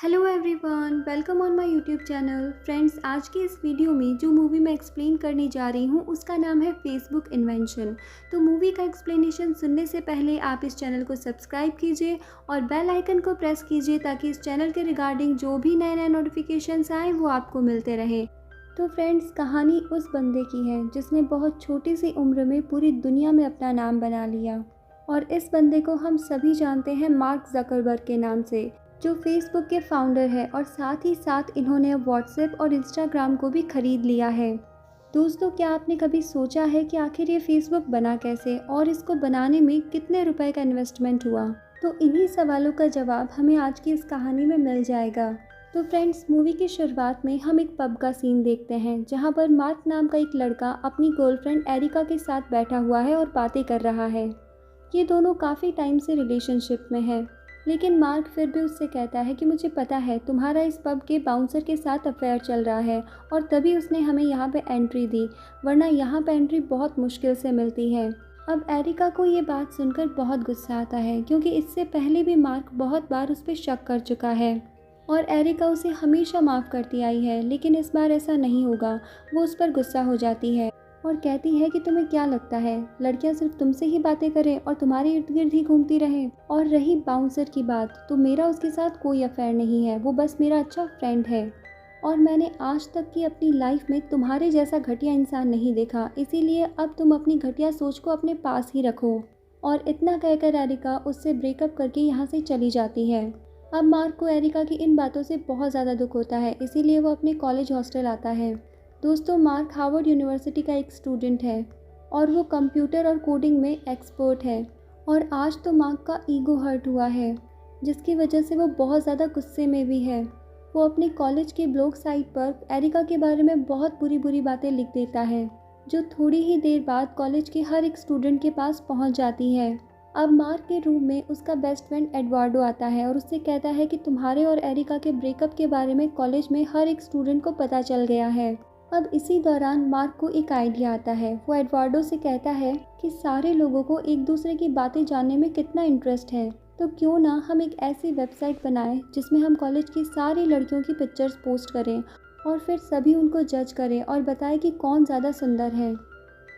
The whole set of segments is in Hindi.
Hello everyone, welcome on my YouTube channel. Friends, आज की इस वीडियो में जो मूवी मैं एक्सप्लेन करने जा रही हूँ उसका नाम है फेसबुक इन्वेंशन। तो मूवी का एक्सप्लेनेशन सुनने से पहले आप इस चैनल को सब्सक्राइब कीजिए और बेल आइकन को प्रेस कीजिए ताकि इस चैनल के रिगार्डिंग जो भी नए नए नोटिफिकेशंस आए वो आपको मिलते रहे। तो फ्रेंड्स, कहानी उस बंदे की है जिसने बहुत छोटी सी उम्र में पूरी दुनिया में अपना नाम बना लिया। और इस बंदे को हम सभी जानते हैं मार्क ज़करबर्ग के नाम से, जो फेसबुक के फाउंडर है और साथ ही साथ इन्होंने अब व्हाट्सएप और इंस्टाग्राम को भी खरीद लिया है। दोस्तों, क्या आपने कभी सोचा है कि आखिर ये फेसबुक बना कैसे और इसको बनाने में कितने रुपए का इन्वेस्टमेंट हुआ? तो इन्हीं सवालों का जवाब हमें आज की इस कहानी में मिल जाएगा। तो फ्रेंड्स, मूवी की शुरुआत में हम एक पब का सीन देखते हैं जहाँ पर मार्क नाम का एक लड़का अपनी गर्लफ्रेंड एरिका के साथ बैठा हुआ है और बातें कर रहा है। ये दोनों काफ़ी टाइम से रिलेशनशिप में है, लेकिन मार्क फिर भी उससे कहता है कि मुझे पता है तुम्हारा इस पब के बाउंसर के साथ अफेयर चल रहा है और तभी उसने हमें यहाँ पे एंट्री दी, वरना यहाँ पे एंट्री बहुत मुश्किल से मिलती है। अब एरिका को ये बात सुनकर बहुत गुस्सा आता है क्योंकि इससे पहले भी मार्क बहुत बार उस पर शक कर चुका है और एरिका उसे हमेशा माफ़ करती आई है, लेकिन इस बार ऐसा नहीं होगा। वो उस पर गुस्सा हो जाती है और कहती है कि तुम्हें क्या लगता है लड़कियां सिर्फ तुमसे ही बातें करें और तुम्हारे इर्द गिर्द ही घूमती रहें? और रही बाउंसर की बात, तो मेरा उसके साथ कोई अफेयर नहीं है, वो बस मेरा अच्छा फ्रेंड है और मैंने आज तक की अपनी लाइफ में तुम्हारे जैसा घटिया इंसान नहीं देखा, इसीलिए अब तुम अपनी घटिया सोच को अपने पास ही रखो। और इतना कहकर एरिका उससे ब्रेकअप करके यहाँ से चली जाती है। अब मार्क को एरिका की इन बातों से बहुत ज़्यादा दुख होता है, इसीलिए वो अपने कॉलेज हॉस्टल आता है। दोस्तों, मार्क हार्वर्ड यूनिवर्सिटी का एक स्टूडेंट है और वो कंप्यूटर और कोडिंग में एक्सपर्ट है। और आज तो मार्क का ईगो हर्ट हुआ है, जिसकी वजह से वो बहुत ज़्यादा गुस्से में भी है। वो अपने कॉलेज के ब्लॉग साइट पर एरिका के बारे में बहुत बुरी बुरी बातें लिख देता है, जो थोड़ी ही देर बाद कॉलेज के हर एक स्टूडेंट के पास पहुंच जाती है। अब मार्क के रूम में उसका बेस्ट फ्रेंड एडवार्डो आता है और उससे कहता है कि तुम्हारे और एरिका के ब्रेकअप के बारे में कॉलेज में हर एक स्टूडेंट को पता चल गया है। अब इसी दौरान मार्क को एक आइडिया आता है। वो एडवार्डो से कहता है कि सारे लोगों को एक दूसरे की बातें जानने में कितना इंटरेस्ट है, तो क्यों ना हम एक ऐसी वेबसाइट बनाएं जिसमें हम कॉलेज की सारी लड़कियों की पिक्चर्स पोस्ट करें और फिर सभी उनको जज करें और बताएं कि कौन ज़्यादा सुंदर है।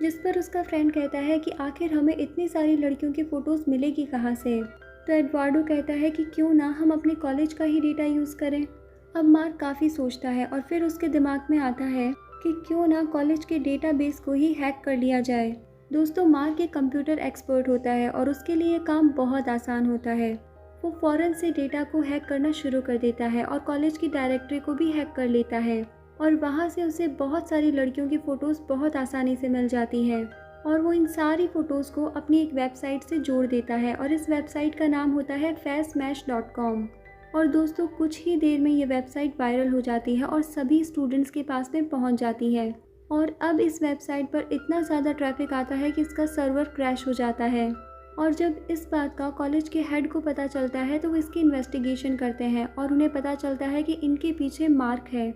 जिस पर उसका फ्रेंड कहता है कि आखिर हमें इतनी सारी लड़कियों की फ़ोटोज़ मिलेगी कहाँ से? तो एडवार्डो कहता है कि क्यों ना हम अपने कॉलेज का ही डेटा यूज़ करें। अब मार्क काफ़ी सोचता है और फिर उसके दिमाग में आता है कि क्यों ना कॉलेज के डेटाबेस को ही हैक कर लिया जाए। दोस्तों, मार्क एक कंप्यूटर एक्सपर्ट होता है और उसके लिए काम बहुत आसान होता है। वो फ़ौरन से डेटा को हैक करना शुरू कर देता है और कॉलेज की डायरेक्टरी को भी हैक कर लेता है और वहाँ से उसे बहुत सारी लड़कियों की फ़ोटोज़ बहुत आसानी से मिल जाती है और वो इन सारी फ़ोटोज़ को अपनी एक वेबसाइट से जोड़ देता है और इस वेबसाइट का नाम होता है facemash.com। और दोस्तों, कुछ ही देर में ये वेबसाइट वायरल हो जाती है और सभी स्टूडेंट्स के पास में पहुंच जाती है। और अब इस वेबसाइट पर इतना ज़्यादा ट्रैफिक आता है कि इसका सर्वर क्रैश हो जाता है। और जब इस बात का कॉलेज के हेड को पता चलता है तो वो इसकी इन्वेस्टिगेशन करते हैं और उन्हें पता चलता है कि इनके पीछे मार्क है।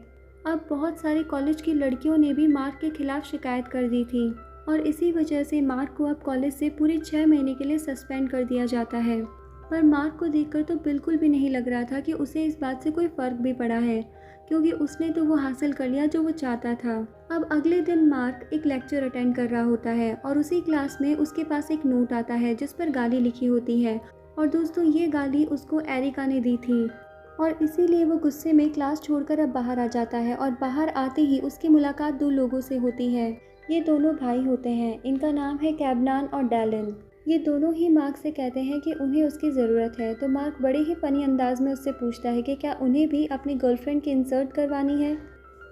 अब बहुत सारी कॉलेज की लड़कियों ने भी मार्क के खिलाफ शिकायत कर दी थी और इसी वजह से मार्क को अब कॉलेज से पूरे 6 महीने के लिए सस्पेंड कर दिया जाता है। पर मार्क को देखकर तो बिल्कुल भी नहीं लग रहा था कि उसे इस बात से कोई फ़र्क भी पड़ा है, क्योंकि उसने तो वो हासिल कर लिया जो वो चाहता था। अब अगले दिन मार्क एक लेक्चर अटेंड कर रहा होता है और उसी क्लास में उसके पास एक नोट आता है जिस पर गाली लिखी होती है। और दोस्तों, ये गाली उसको एरिका ने दी थी और इसीलिए वो गुस्से में क्लास छोड़कर अब बाहर आ जाता है और बाहर आते ही उसकी मुलाकात दो लोगों से होती है। ये दोनों भाई होते हैं, इनका नाम है कैबनान और डैलन। ये दोनों ही मार्क से कहते हैं कि उन्हें उसकी ज़रूरत है, तो मार्क बड़े ही फ़नी अंदाज में उससे पूछता है कि क्या उन्हें भी अपनी गर्लफ्रेंड की इंसर्ट करवानी है?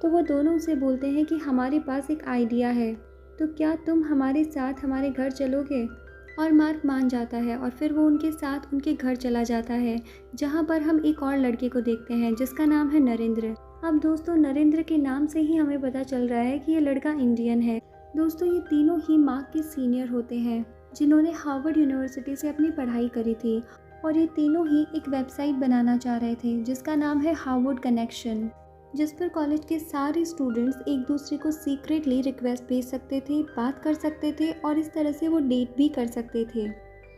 तो वो दोनों उसे बोलते हैं कि हमारे पास एक आइडिया है, तो क्या तुम हमारे साथ हमारे घर चलोगे? और मार्क मान जाता है और फिर वो उनके साथ उनके घर चला जाता है, जहाँ पर हम एक और लड़के को देखते हैं जिसका नाम है नरेंद्र। अब दोस्तों, नरेंद्र के नाम से ही हमें पता चल रहा है कि ये लड़का इंडियन है। दोस्तों, ये तीनों ही मार्क के सीनियर होते हैं जिन्होंने हार्वर्ड यूनिवर्सिटी से अपनी पढ़ाई करी थी और ये तीनों ही एक वेबसाइट बनाना चाह रहे थे जिसका नाम है हार्वर्ड कनेक्शन, जिस पर कॉलेज के सारे स्टूडेंट्स एक दूसरे को सीक्रेटली रिक्वेस्ट भेज सकते थे, बात कर सकते थे और इस तरह से वो डेट भी कर सकते थे।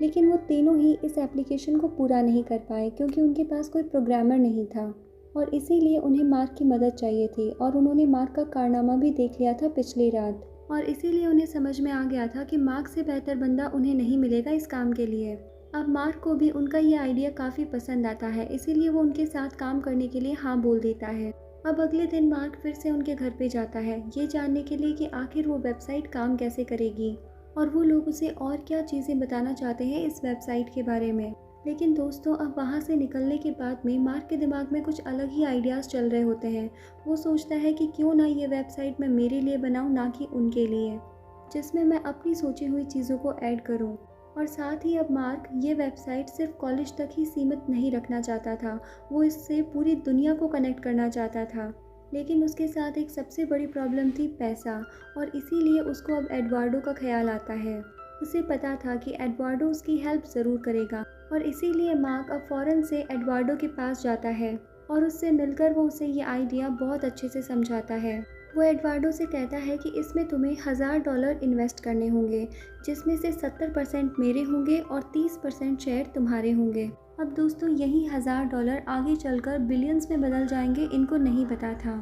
लेकिन वो तीनों ही इस एप्लीकेशन को पूरा नहीं कर पाए क्योंकि उनके पास कोई प्रोग्रामर नहीं था। और इसीलिए उन्हें मार्क की मदद चाहिए थी और उन्होंने मार्क का कारनामा भी देख लिया था पिछली रात, और इसीलिए उन्हें समझ में आ गया था कि मार्क से बेहतर बंदा उन्हें नहीं मिलेगा इस काम के लिए। अब मार्क को भी उनका ये आइडिया काफ़ी पसंद आता है, इसीलिए वो उनके साथ काम करने के लिए हाँ बोल देता है। अब अगले दिन मार्क फिर से उनके घर पे जाता है, ये जानने के लिए कि आखिर वो वेबसाइट काम कैसे करेगी और वो लोग उसे और क्या चीज़ें बताना चाहते हैं इस वेबसाइट के बारे में। लेकिन दोस्तों, अब वहाँ से निकलने के बाद में मार्क के दिमाग में कुछ अलग ही आइडियाज़ चल रहे होते हैं। वो सोचता है कि क्यों ना ये वेबसाइट मैं मेरे लिए बनाऊँ, ना कि उनके लिए, जिसमें मैं अपनी सोची हुई चीज़ों को ऐड करूँ। और साथ ही अब मार्क ये वेबसाइट सिर्फ कॉलेज तक ही सीमित नहीं रखना चाहता था, वो इससे पूरी दुनिया को कनेक्ट करना चाहता था। लेकिन उसके साथ एक सबसे बड़ी प्रॉब्लम थी पैसा, और इसीलिए उसको अब एडवार्डो का ख्याल आता है। उसे पता था कि एडवार्डो उसकी हेल्प ज़रूर करेगा, और इसीलिए मार्क अब फ़ौरन से एडवार्डो के पास जाता है और उससे मिलकर वो उसे ये आइडिया बहुत अच्छे से समझाता है। वो एडवार्डो से कहता है कि इसमें तुम्हें $1000 इन्वेस्ट करने होंगे, जिसमें से 70% मेरे होंगे और 30% शेयर तुम्हारे होंगे। अब दोस्तों, यही $1000 आगे चलकर बिलियंस में बदल जाएंगे, इनको नहीं पता था।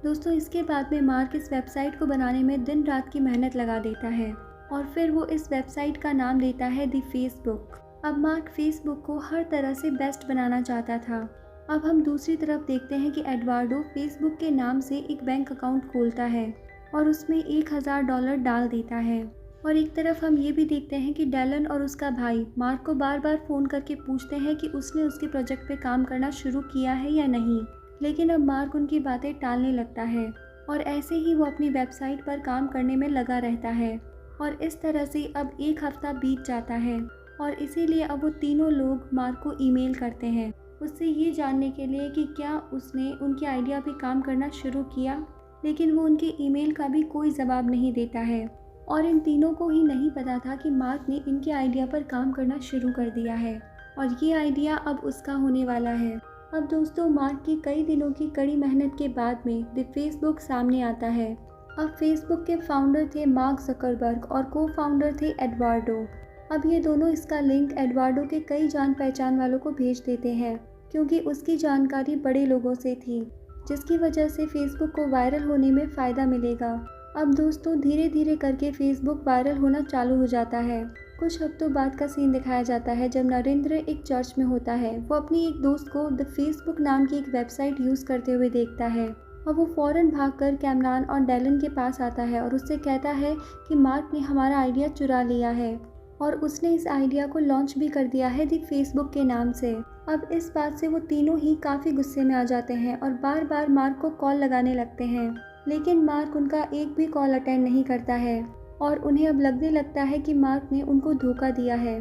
दोस्तों, इसके बाद में मार्क इस वेबसाइट को बनाने में दिन रात की मेहनत लगा देता है और फिर वो इस वेबसाइट का नाम देता है दी फेसबुक। अब मार्क फेसबुक को हर तरह से बेस्ट बनाना चाहता था। अब हम दूसरी तरफ देखते हैं कि एडवार्डो फेसबुक के नाम से एक बैंक अकाउंट खोलता है और उसमें $1000 डाल देता है। और एक तरफ हम ये भी देखते हैं कि डैलन और उसका भाई मार्क को बार बार फ़ोन करके पूछते हैं कि उसने उसके प्रोजेक्ट पे काम करना शुरू किया है या नहीं। लेकिन अब मार्क उनकी बातें टालने लगता है और ऐसे ही वो अपनी वेबसाइट पर काम करने में लगा रहता है। और इस तरह से अब एक हफ्ता बीत जाता है और इसीलिए अब वो तीनों लोग मार्क को ईमेल करते हैं, उससे ये जानने के लिए कि क्या उसने उनके आइडिया पे काम करना शुरू किया। लेकिन वो उनके ईमेल का भी कोई जवाब नहीं देता है और इन तीनों को ही नहीं पता था कि मार्क ने इनके आइडिया पर काम करना शुरू कर दिया है और ये आइडिया अब उसका होने वाला है। अब दोस्तों, मार्क की कई दिनों की कड़ी मेहनत के बाद में द फेसबुक सामने आता है। अब फेसबुक के फाउंडर थे मार्क ज़करबर्ग और को फाउंडर थे एडवार्डो। अब ये दोनों इसका लिंक एडवार्डो के कई जान पहचान वालों को भेज देते हैं, क्योंकि उसकी जानकारी बड़े लोगों से थी, जिसकी वजह से फेसबुक को वायरल होने में फ़ायदा मिलेगा। अब दोस्तों, धीरे धीरे करके फेसबुक वायरल होना चालू हो जाता है। कुछ हफ्तों बाद का सीन दिखाया जाता है जब नरेंद्र एक चर्च में होता है। वो अपनी एक दोस्त को द फेसबुक नाम की एक वेबसाइट यूज़ करते हुए देखता है और वो फ़ौरन भागकर कैमरान और डैलन के पास आता है और उससे कहता है कि मार्क ने हमारा आइडिया चुरा लिया है और उसने इस आइडिया को लॉन्च भी कर दिया है द फेसबुक के नाम से। अब इस बात से वो तीनों ही काफ़ी गुस्से में आ जाते हैं और बार बार मार्क को कॉल लगाने लगते हैं, लेकिन मार्क उनका एक भी कॉल अटेंड नहीं करता है और उन्हें अब लगने लगता है कि मार्क ने उनको धोखा दिया है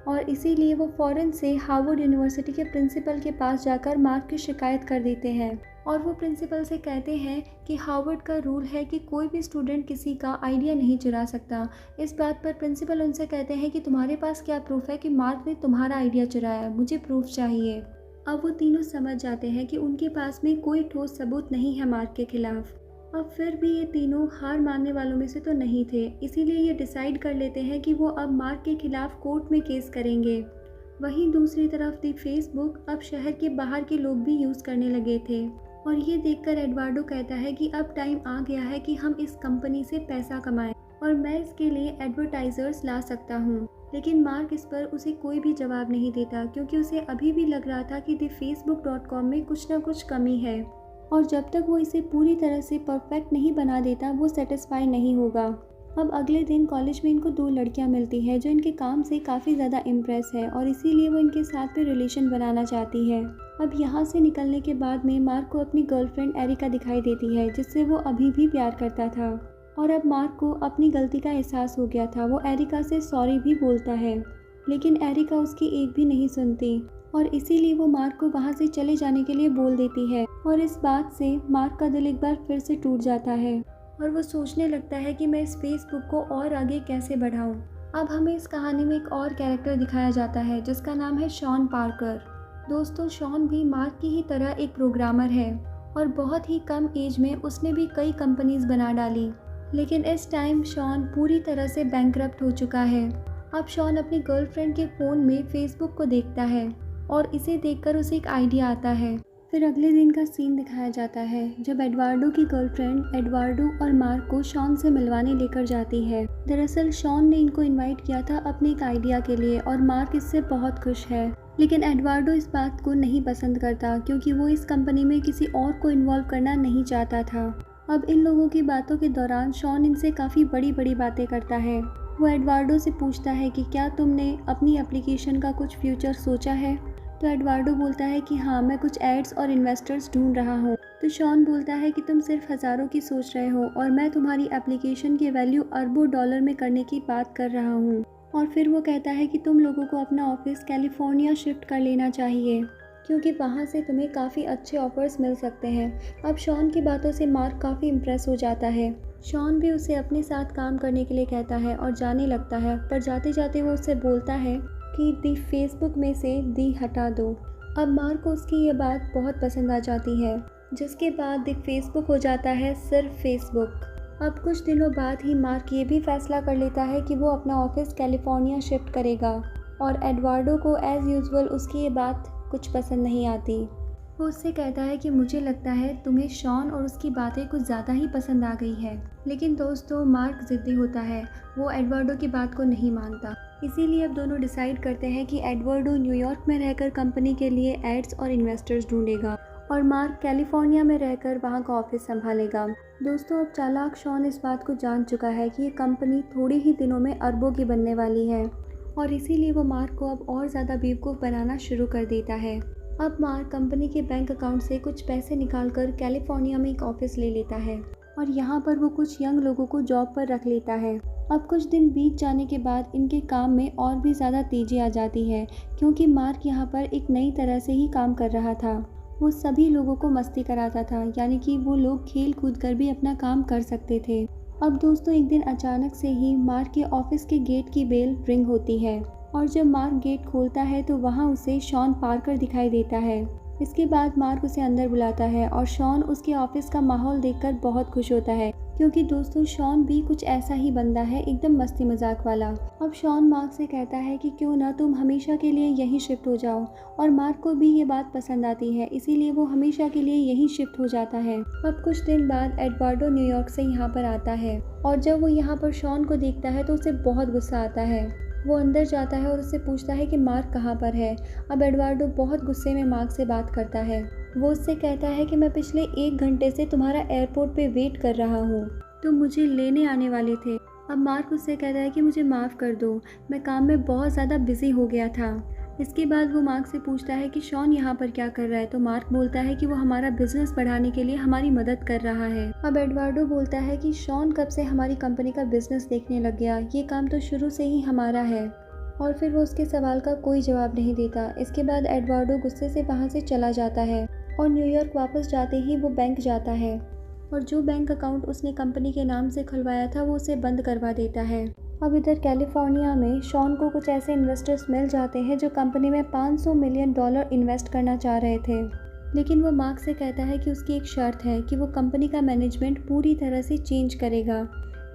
और इसीलिए वो फ़ौरन से हार्वर्ड यूनिवर्सिटी के प्रिंसिपल के पास जाकर मार्क की शिकायत कर देते हैं। और वो प्रिंसिपल से कहते हैं कि हार्वर्ड का रूल है कि कोई भी स्टूडेंट किसी का आइडिया नहीं चुरा सकता। इस बात पर प्रिंसिपल उनसे कहते हैं कि तुम्हारे पास क्या प्रूफ है कि मार्क ने तुम्हारा आइडिया चुराया, मुझे प्रूफ चाहिए। अब वो तीनों समझ जाते हैं कि उनके पास में कोई ठोस सबूत नहीं है मार्क के खिलाफ। अब फिर भी ये तीनों हार मानने वालों में से तो नहीं थे, इसीलिए ये डिसाइड कर लेते हैं कि वो अब मार्क के खिलाफ कोर्ट में केस करेंगे। वहीं दूसरी तरफ दी फेसबुक अब शहर के बाहर के लोग भी यूज़ करने लगे थे और ये देखकर एडवार्डो कहता है कि अब टाइम आ गया है कि हम इस कंपनी से पैसा कमाएं और मैं इसके लिए एडवर्टाइजर्स ला सकता हूँ। लेकिन मार्क इस पर उसे कोई भी जवाब नहीं देता, क्योंकि उसे अभी भी लग रहा था कि thefacebook.com में कुछ ना कुछ कमी है और जब तक वो इसे पूरी तरह से परफेक्ट नहीं बना देता वो सेटिस्फाई नहीं होगा। अब अगले दिन कॉलेज में इनको 2 लड़कियां मिलती है जो इनके काम से काफ़ी ज़्यादा इम्प्रेस है और इसीलिए वो इनके साथ में रिलेशन बनाना चाहती है। अब यहाँ से निकलने के बाद में मार्क को अपनी गर्लफ्रेंड एरिका दिखाई देती है, जिससे वो अभी भी प्यार करता था और अब मार्क को अपनी गलती का एहसास हो गया था। वो एरिका से सॉरी भी बोलता है, लेकिन एरिका उसकी एक भी नहीं सुनती और इसीलिए वो मार्क को वहाँ से चले जाने के लिए बोल देती है और इस बात से मार्क का दिल एक बार फिर से टूट जाता है और वो सोचने लगता है कि मैं इस फेसबुक को और आगे कैसे बढ़ाऊं। अब हमें इस कहानी में एक और कैरेक्टर दिखाया जाता है जिसका नाम है शॉन पार्कर। दोस्तों, शॉन भी मार्क की ही तरह एक प्रोग्रामर है और बहुत ही कम एज में उसने भी कई कंपनीज बना डाली, लेकिन इस टाइम शॉन पूरी तरह से बैंकरप्ट हो चुका है। अब शॉन अपनी गर्लफ्रेंड के फ़ोन में फेसबुक को देखता है और इसे देखकर उसे एक आइडिया आता है फिर अगले दिन का सीन दिखाया जाता है जब एडवार्डो की गर्लफ्रेंड एडवार्डो और मार्क को शॉन से मिलवाने लेकर जाती है। दरअसल शॉन ने इनको इनवाइट किया था अपने एक आइडिया के लिए और मार्क इससे बहुत खुश है, लेकिन एडवार्डो इस बात को नहीं पसंद करता क्योंकि वो इस कंपनी में किसी और को इन्वॉल्व करना नहीं चाहता था। अब इन लोगों की बातों के दौरान शॉन इनसे काफ़ी बड़ी बड़ी बातें करता है। वो एडवार्डो से पूछता है कि क्या तुमने अपनी एप्लीकेशन का कुछ फ्यूचर सोचा है। तो एडवार्डो बोलता है कि हाँ, मैं कुछ एड्स और इन्वेस्टर्स ढूंढ रहा हूँ। तो शॉन बोलता है कि तुम सिर्फ हज़ारों की सोच रहे हो और मैं तुम्हारी एप्लीकेशन की वैल्यू अरबों डॉलर में करने की बात कर रहा हूँ। और फिर वो कहता है कि तुम लोगों को अपना ऑफिस कैलिफोर्निया शिफ्ट कर लेना चाहिए क्योंकि वहाँ से तुम्हें काफ़ी अच्छे ऑफर्स मिल सकते हैं। अब शॉन की बातों से मार्क काफ़ी इम्प्रेस हो जाता है। शॉन भी उसे अपने साथ काम करने के लिए कहता है और जाने लगता है, पर जाते जाते वो उससे बोलता है कि दी फेसबुक में से दी हटा दो। अब मार्क को उसकी ये बात बहुत पसंद आ जाती है, जिसके बाद दी फेसबुक हो जाता है सिर्फ फेसबुक। अब कुछ दिनों बाद ही मार्क ये भी फैसला कर लेता है कि वो अपना ऑफिस कैलिफोर्निया शिफ्ट करेगा और एडवार्डो को एज़ यूजुअल उसकी ये बात कुछ पसंद नहीं आती। वो उससे कहता है कि मुझे लगता है तुम्हें शॉन और उसकी बातें कुछ ज़्यादा ही पसंद आ गई है। लेकिन दोस्तों, मार्क ज़िद्दी होता है, वो एडवार्डो की बात को नहीं मानता। इसीलिए अब दोनों डिसाइड करते हैं कि एडवार्डो न्यूयॉर्क में रहकर कंपनी के लिए एड्स और इन्वेस्टर्स ढूंढेगा और मार्क कैलिफोर्निया में रहकर वहाँ का ऑफिस संभालेगा। दोस्तों, अब चालाक शॉन इस बात को जान चुका है कि ये कंपनी थोड़े ही दिनों में अरबों की बनने वाली है और इसीलिए वो मार्क को अब और ज़्यादा बेवकूफ़ बनाना शुरू कर देता है। अब मार्क कंपनी के बैंक अकाउंट से कुछ पैसे निकालकर कैलिफोर्निया में एक ऑफिस ले लेता है और यहाँ पर वो कुछ यंग लोगों को जॉब पर रख लेता है। अब कुछ दिन बीत जाने के बाद इनके काम में और भी ज़्यादा तेज़ी आ जाती है क्योंकि मार्क यहाँ पर एक नई तरह से ही काम कर रहा था। वो सभी लोगों को मस्ती कराता था, यानी कि वो लोग खेल कूद कर भी अपना काम कर सकते थे। अब दोस्तों, एक दिन अचानक से ही मार्क के ऑफिस के गेट की बेल रिंग होती है और जब मार्क गेट खोलता है तो वहाँ उसे शॉन पार्कर दिखाई देता है। इसके बाद मार्क उसे अंदर बुलाता है और शॉन उसके ऑफिस का माहौल देखकर बहुत खुश होता है क्योंकि दोस्तों शॉन भी कुछ ऐसा ही बंदा है, एकदम मस्ती मजाक वाला। अब शॉन मार्क से कहता है कि क्यों ना तुम हमेशा के लिए यहीं शिफ्ट हो जाओ और मार्क को भी ये बात पसंद आती है, इसीलिए वो हमेशा के लिए यहीं शिफ्ट हो जाता है। अब कुछ दिन बाद एडवार्डो न्यूयॉर्क से यहाँ पर आता है और जब वो यहाँ पर शॉन को देखता है तो उसे बहुत गुस्सा आता है। वो अंदर जाता है और उससे पूछता है कि मार्क कहाँ पर है। अब एडवार्डो बहुत गुस्से में मार्क से बात करता है। वो उससे कहता है कि मैं पिछले 1 घंटे से तुम्हारा एयरपोर्ट पे वेट कर रहा हूँ, तुम मुझे लेने आने वाले थे। अब मार्क उससे कहता है कि मुझे माफ़ कर दो, मैं काम में बहुत ज़्यादा बिजी हो गया था। इसके बाद वो मार्क से पूछता है कि शॉन यहाँ पर क्या कर रहा है। तो मार्क बोलता है कि वो हमारा बिजनेस बढ़ाने के लिए हमारी मदद कर रहा है। अब एडवार्डो बोलता है कि शॉन कब से हमारी कंपनी का बिजनेस देखने लग गया, ये काम तो शुरू से ही हमारा है। और फिर वो उसके सवाल का कोई जवाब नहीं देता। इसके बाद एडवार्डो गुस्से से वहाँ से चला जाता है और न्यूयॉर्क वापस जाते ही वो बैंक जाता है और जो बैंक अकाउंट उसने कंपनी के नाम से खुलवाया था वो उसे बंद करवा देता है। अब इधर कैलिफोर्निया में शॉन को कुछ ऐसे इन्वेस्टर्स मिल जाते हैं जो कंपनी में $500 मिलियन इन्वेस्ट करना चाह रहे थे, लेकिन वो मार्क से कहता है कि उसकी एक शर्त है कि वो कंपनी का मैनेजमेंट पूरी तरह से चेंज करेगा।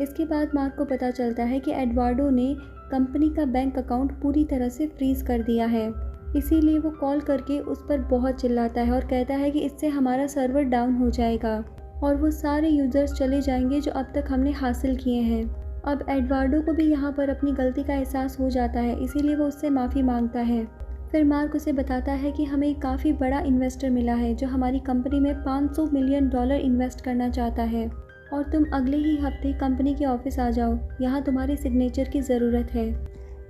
इसके बाद मार्क को पता चलता है कि एडवार्डो ने कंपनी का बैंक अकाउंट पूरी तरह से फ्रीज कर दिया है, इसीलिए वो कॉल करके उस पर बहुत चिल्लाता है और कहता है कि इससे हमारा सर्वर डाउन हो जाएगा और वो सारे यूज़र्स चले जाएंगे जो अब तक हमने हासिल किए हैं। अब एडवार्डो को भी यहाँ पर अपनी गलती का एहसास हो जाता है, इसीलिए वो उससे माफ़ी मांगता है। फिर मार्क उसे बताता है कि हमें काफ़ी बड़ा इन्वेस्टर मिला है जो हमारी कंपनी में $500 मिलियन इन्वेस्ट करना चाहता है और तुम अगले ही हफ्ते कंपनी के ऑफिस आ जाओ, यहाँ तुम्हारी सिग्नेचर की ज़रूरत है।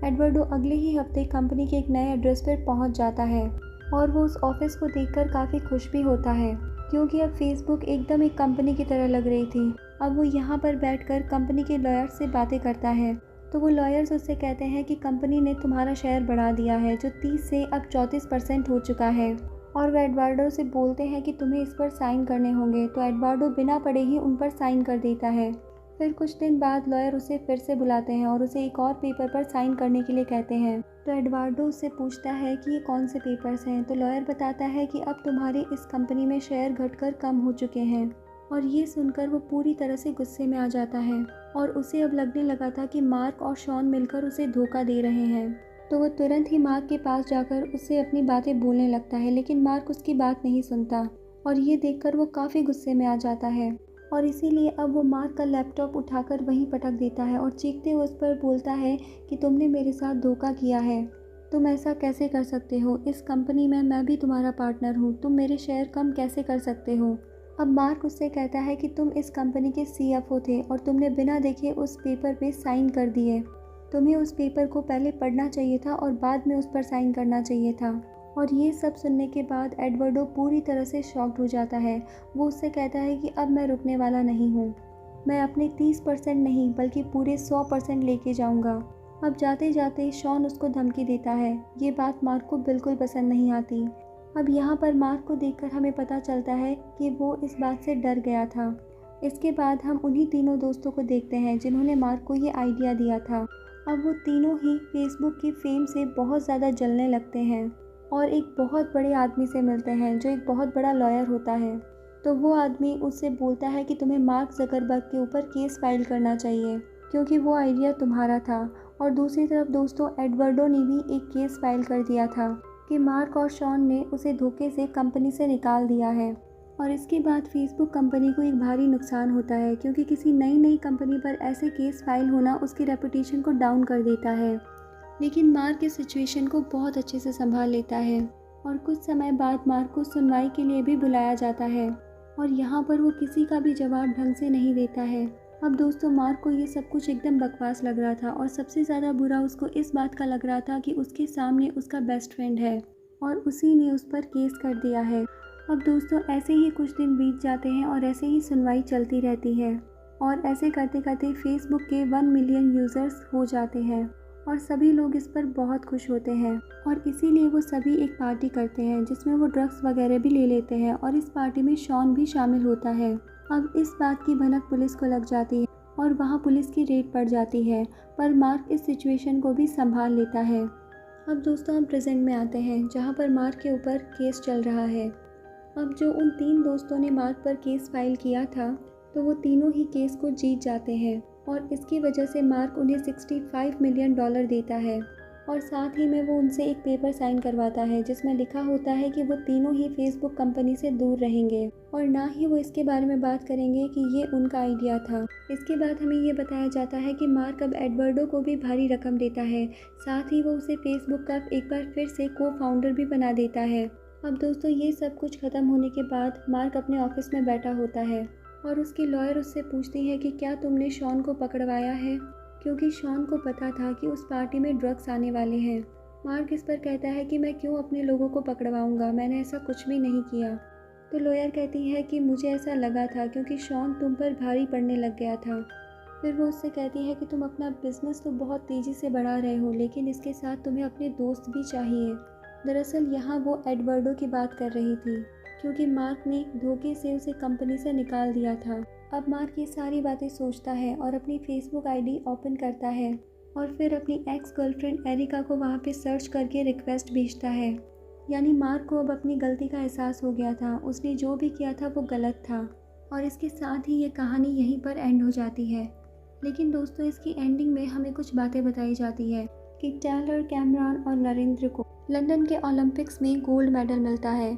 एडवार्डो अगले ही हफ्ते कंपनी के एक नए एड्रेस पर पहुँच जाता है और वो उस ऑफिस को देखकर काफ़ी खुश भी होता है क्योंकि अब फेसबुक एकदम एक कंपनी की तरह लग रही थी। अब वो यहाँ पर बैठकर कंपनी के लॉयर्स से बातें करता है तो वो लॉयर्स उससे कहते हैं कि कंपनी ने तुम्हारा शेयर बढ़ा दिया है जो 30 से अब 34% हो चुका है और वो एडवार्डो से बोलते हैं कि तुम्हें इस पर साइन करने होंगे। तो एडवार्डो बिना पढ़े ही उन पर साइन कर देता है। फिर कुछ दिन बाद लॉयर उसे फिर से बुलाते हैं और उसे एक और पेपर पर साइन करने के लिए कहते हैं। तो एडवार्डो उससे पूछता है कि ये कौन से पेपर्स हैं। तो लॉयर बताता है कि अब तुम्हारे इस कंपनी में शेयर घटकर कम हो चुके हैं और ये सुनकर वो पूरी तरह से गुस्से में आ जाता है और उसे अब लगने लगा था कि मार्क और शॉन मिलकर उसे धोखा दे रहे हैं। तो वो तुरंत ही मार्क के पास जाकर उससे अपनी बातें बोलने लगता है, लेकिन मार्क उसकी बात नहीं सुनता और ये देखकर वो काफ़ी गुस्से में आ जाता है और इसीलिए अब वो मार्क का लैपटॉप उठाकर वहीं पटक देता है और चीखते हुए उस पर बोलता है कि तुमने मेरे साथ धोखा किया है, तुम ऐसा कैसे कर सकते हो, इस कंपनी में मैं भी तुम्हारा पार्टनर हूँ, तुम मेरे शेयर कम कैसे कर सकते हो। अब मार्क उससे कहता है कि तुम इस कंपनी के CFO थे और तुमने बिना देखे उस पेपर पे साइन कर दिए, तुम्हें उस पेपर को पहले पढ़ना चाहिए था और बाद में उस पर साइन करना चाहिए था। और ये सब सुनने के बाद एडवर्डो पूरी तरह से शॉक्ड हो जाता है। वो उससे कहता है कि अब मैं रुकने वाला नहीं हूँ, मैं अपने 30% नहीं बल्कि पूरे 100% लेके जाऊँगा। अब जाते जाते शॉन उसको धमकी देता है। ये बात मार्क को बिल्कुल पसंद नहीं आती। अब यहाँ पर मार्क को देखकर हमें पता चलता है कि वो इस बात से डर गया था। इसके बाद हम उन्हीं तीनों दोस्तों को देखते हैं जिन्होंने मार्क को ये आइडिया दिया था। अब वो तीनों ही फेसबुक की फेम से बहुत ज़्यादा जलने लगते हैं और एक बहुत बड़े आदमी से मिलते हैं जो एक बहुत बड़ा लॉयर होता है। तो वो आदमी उससे बोलता है कि तुम्हें मार्क ज़करबर्ग के ऊपर केस फाइल करना चाहिए क्योंकि वो आइडिया तुम्हारा था। और दूसरी तरफ दोस्तों एडवर्डो ने भी एक केस फाइल कर दिया था कि मार्क और शॉन ने उसे धोखे से कंपनी से निकाल दिया है। और इसके बाद फेसबुक कंपनी को एक भारी नुकसान होता है क्योंकि किसी नई कंपनी पर ऐसे केस फाइल होना उसकी रेपुटेशन को डाउन कर देता है। लेकिन मार्क इस सिचुएशन को बहुत अच्छे से संभाल लेता है और कुछ समय बाद मार्क को सुनवाई के लिए भी बुलाया जाता है और यहाँ पर वो किसी का भी जवाब ढंग से नहीं देता है। अब दोस्तों मार्क को ये सब कुछ एकदम बकवास लग रहा था और सबसे ज़्यादा बुरा उसको इस बात का लग रहा था कि उसके सामने उसका बेस्ट फ्रेंड है और उसी ने उस पर केस कर दिया है। अब दोस्तों ऐसे ही कुछ दिन बीत जाते हैं और ऐसे ही सुनवाई चलती रहती है और ऐसे करते करते फेसबुक के 1 मिलियन यूज़र्स हो जाते हैं और सभी लोग इस पर बहुत खुश होते हैं और इसीलिए वो सभी एक पार्टी करते हैं जिसमें वो ड्रग्स वगैरह भी ले लेते हैं और इस पार्टी में शॉन भी शामिल होता है। अब इस बात की भनक पुलिस को लग जाती है और वहाँ पुलिस की रेड पड़ जाती है, पर मार्क इस सिचुएशन को भी संभाल लेता है। अब दोस्तों हम प्रेजेंट में आते हैं जहाँ पर मार्क के ऊपर केस चल रहा है। अब जो उन 3 दोस्तों ने मार्क पर केस फाइल किया था तो वो तीनों ही केस को जीत जाते हैं और इसकी वजह से मार्क उन्हें $65 मिलियन देता है और साथ ही में वो उनसे एक पेपर साइन करवाता है जिसमें लिखा होता है कि वो तीनों ही फेसबुक कंपनी से दूर रहेंगे और ना ही वो इसके बारे में बात करेंगे कि ये उनका आइडिया था। इसके बाद हमें ये बताया जाता है कि मार्क अब एडवर्डो को भी भारी रकम देता है, साथ ही वो उसे फेसबुक का एक बार फिर से को-फाउंडर भी बना देता है। अब दोस्तों ये सब कुछ ख़त्म होने के बाद मार्क अपने ऑफिस में बैठा होता है और उसकी लॉयर उससे पूछती है कि क्या तुमने शॉन को पकड़वाया है, क्योंकि शॉन को पता था कि उस पार्टी में ड्रग्स आने वाले हैं। मार्क इस पर कहता है कि मैं क्यों अपने लोगों को पकड़वाऊंगा, मैंने ऐसा कुछ भी नहीं किया। तो लॉयर कहती है कि मुझे ऐसा लगा था क्योंकि शॉन तुम पर भारी पड़ने लग गया था। फिर वो उससे कहती है कि तुम अपना बिजनेस तो बहुत तेज़ी से बढ़ा रहे हो लेकिन इसके साथ तुम्हें अपने दोस्त भी चाहिए। दरअसल यहाँ वो एडवर्डो की बात कर रही थी क्योंकि मार्क ने धोखे से उसे कंपनी से निकाल दिया था। अब मार्क ये सारी बातें सोचता है और अपनी फेसबुक आईडी ओपन करता है और फिर अपनी एक्स गर्लफ्रेंड एरिका को वहाँ पे सर्च करके रिक्वेस्ट भेजता है। यानी मार्क को अब अपनी गलती का एहसास हो गया था, उसने जो भी किया था वो गलत था और इसके साथ ही ये कहानी यहीं पर एंड हो जाती है। लेकिन दोस्तों इसकी एंडिंग में हमें कुछ बातें बताई जाती है कि टायलर, कैमरॉन और नरेंद्र को लंदन के ओलंपिक्स में गोल्ड मेडल मिलता है।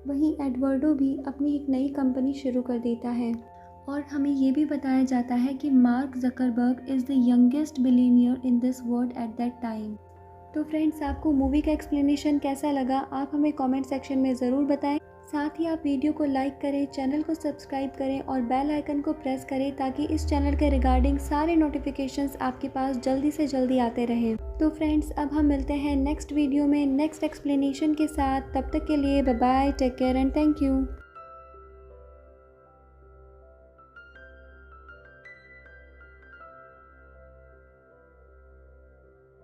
वहीं एडवर्डो भी अपनी एक नई कंपनी शुरू कर देता है और हमें ये भी बताया जाता है कि mark Zuckerberg is the youngest billionaire in this world at that time. तो फ्रेंड्स आपको मूवी का एक्सप्लेनेशन कैसा लगा आप हमें कमेंट सेक्शन में ज़रूर बताएं। साथ ही आप वीडियो को लाइक करें, चैनल को सब्सक्राइब करें और बेल आइकन को प्रेस करें ताकि इस चैनल के रिगार्डिंग सारे नोटिफिकेशंस आपके पास जल्दी से जल्दी आते रहें। तो फ्रेंड्स अब हम मिलते हैं नेक्स्ट वीडियो में नेक्स्ट एक्सप्लेनेशन के साथ। तब तक के लिए bye bye, take care and thank you.